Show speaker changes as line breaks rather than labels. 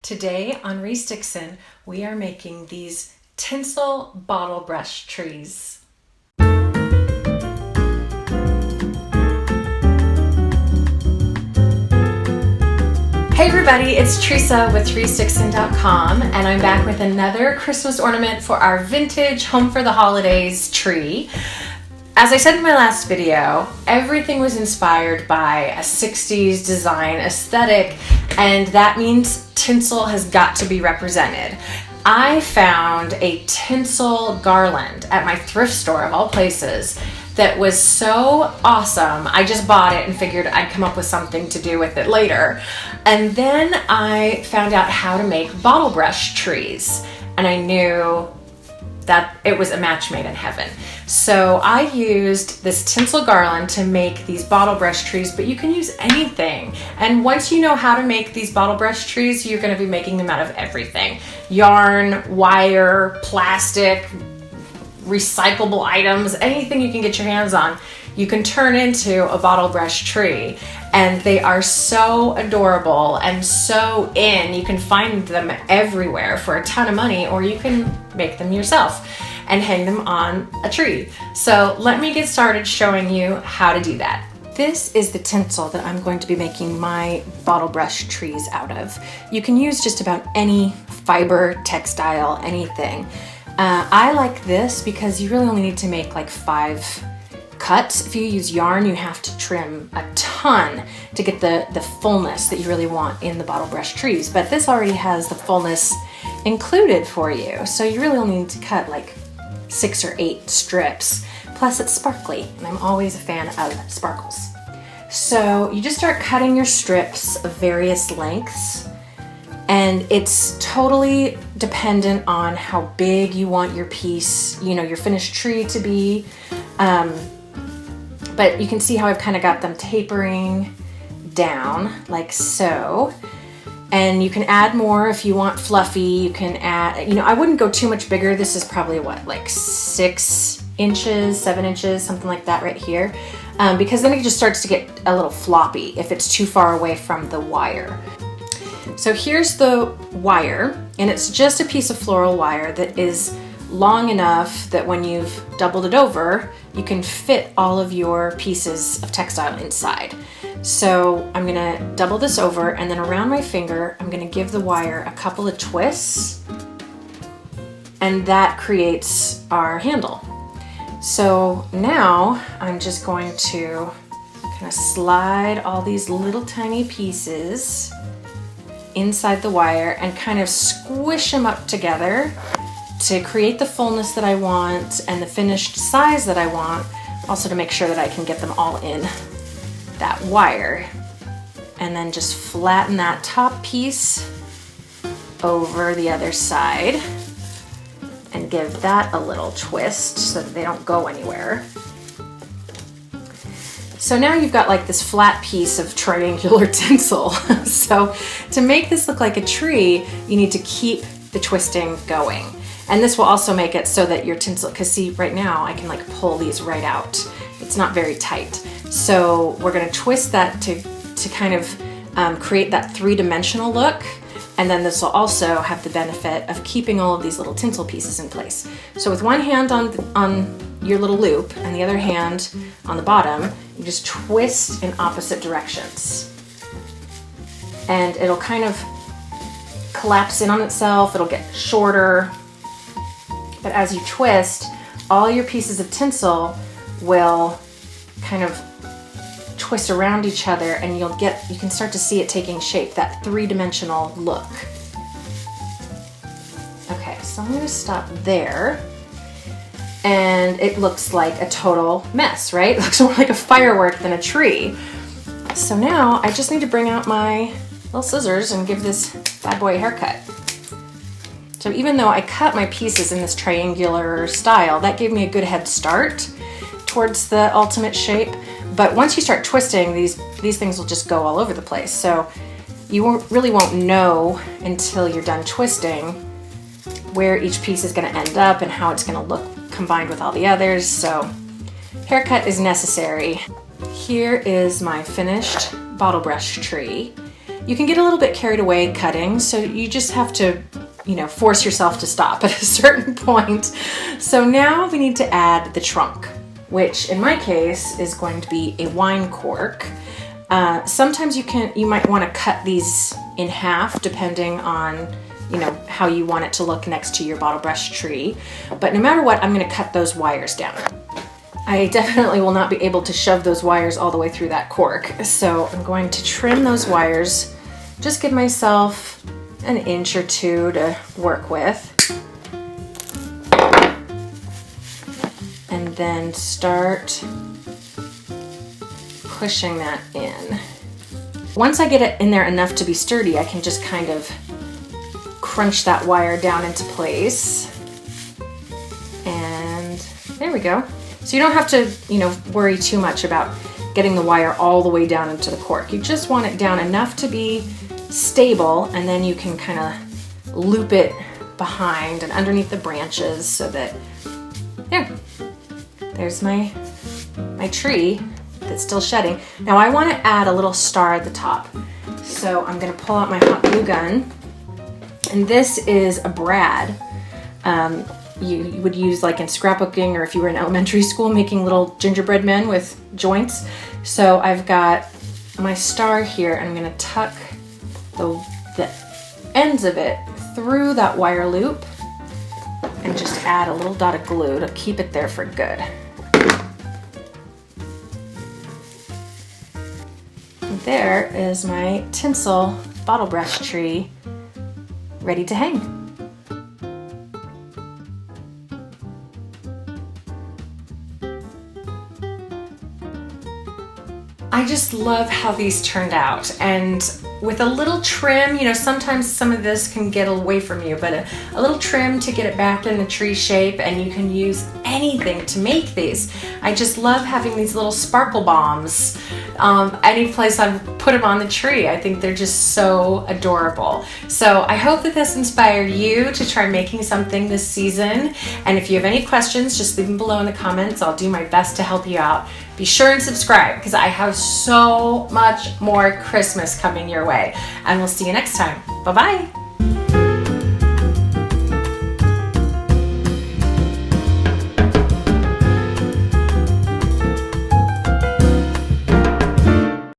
Today on Dixon, we are making these tinsel bottle brush trees. Hey everybody, it's Teresa with Dixon.com, and I'm back with another Christmas ornament for our vintage Home for the Holidays tree. As I said in my last video, everything was inspired by a 60s design aesthetic, and that means tinsel has got to be represented. I found a tinsel garland at my thrift store of all places that was so awesome. I just bought it and figured I'd come up with something to do with it later. And then I found out how to make bottle brush trees, and I knew that it was a match made in heaven. So I used this tinsel garland to make these bottle brush trees, but you can use anything. And once you know how to make these bottle brush trees, you're gonna be making them out of everything. Yarn, wire, plastic, recyclable items, anything you can get your hands on, you can turn into a bottle brush tree. And they are so adorable and so in. You can find them everywhere for a ton of money, or you can make them yourself and hang them on a tree. So let me get started showing you how to do that. This is the tinsel that I'm going to be making my bottle brush trees out of. You can use just about any fiber, textile, anything. I like this because you really only need to make like 5 cuts. If you use yarn, you have to trim a ton to get the fullness that you really want in the bottle brush trees. But this already has the fullness included for you. So you really only need to cut like 6 or 8 strips. Plus it's sparkly, and I'm always a fan of sparkles. So you just start cutting your strips of various lengths, and it's totally dependent on how big you want your piece, your finished tree to be. But you can see how I've kind of got them tapering down like so. And you can add more if you want fluffy. You can add, I wouldn't go too much bigger. This is probably what, like 6 inches, 7 inches, something like that right here. Because then it just starts to get a little floppy if it's too far away from the wire. So here's the wire, and it's just a piece of floral wire that is long enough that when you've doubled it over, you can fit all of your pieces of textile inside. So I'm gonna double this over, and then around my finger, I'm gonna give the wire a couple of twists, and that creates our handle. So now I'm just going to kind of slide all these little tiny pieces inside the wire and kind of squish them up together to create the fullness that I want and the finished size that I want, also to make sure that I can get them all in that wire. And then just flatten that top piece over the other side and give that a little twist so that they don't go anywhere. So now you've got like this flat piece of triangular tinsel. So to make this look like a tree, you need to keep the twisting going. And this will also make it so that your tinsel, because see right now I can like pull these right out. It's not very tight. So we're gonna twist that to kind of create that 3-dimensional look. And then this will also have the benefit of keeping all of these little tinsel pieces in place. So with one hand on your little loop and the other hand on the bottom, you just twist in opposite directions. And it'll kind of collapse in on itself, it'll get shorter. But as you twist, all your pieces of tinsel will kind of twist around each other, and you can start to see it taking shape, that 3-dimensional look. Okay, so I'm gonna stop there. And it looks like a total mess, right? It looks more like a firework than a tree. So now I just need to bring out my little scissors and give this bad boy a haircut. So even though I cut my pieces in this triangular style, that gave me a good head start towards the ultimate shape. But once you start twisting, these things will just go all over the place. So you really won't know until you're done twisting where each piece is gonna end up and how it's gonna look combined with all the others. So haircut is necessary. Here is my finished bottle brush tree. you can get a little bit carried away cutting, so you just have to, force yourself to stop at a certain point. So now we need to add the trunk, which in my case is going to be a wine cork. Sometimes you might want to cut these in half depending on how you want it to look next to your bottle brush tree. But no matter what, I'm going to cut those wires down. I definitely will not be able to shove those wires all the way through that cork. So I'm going to trim those wires, just give myself an inch or two to work with. And then start pushing that in. Once I get it in there enough to be sturdy, I can just kind of crunch that wire down into place. And there we go. So you don't have to, worry too much about getting the wire all the way down into the cork. You just want it down enough to be stable, and then you can kind of loop it behind and underneath the branches so that, there's my tree that's still shedding. Now I want to add a little star at the top. So I'm going to pull out my hot glue gun, and this is a brad. You would use like in scrapbooking, or if you were in elementary school making little gingerbread men with joints. So I've got my star here, and I'm going to tuck the ends of it through that wire loop and just add a little dot of glue to keep it there for good. And there is my tinsel bottle brush tree ready to hang. I just love how these turned out, and with a little trim, sometimes some of this can get away from you, but a little trim to get it back in the tree shape, and you can use anything to make these. I just love having these little sparkle bombs. Any place I've put them on the tree, I think they're just so adorable. So I hope that this inspired you to try making something this season. And if you have any questions, just leave them below in the comments. I'll do my best to help you out. Be sure and subscribe, because I have so much more Christmas coming your way. And we'll see you next time. Bye-bye.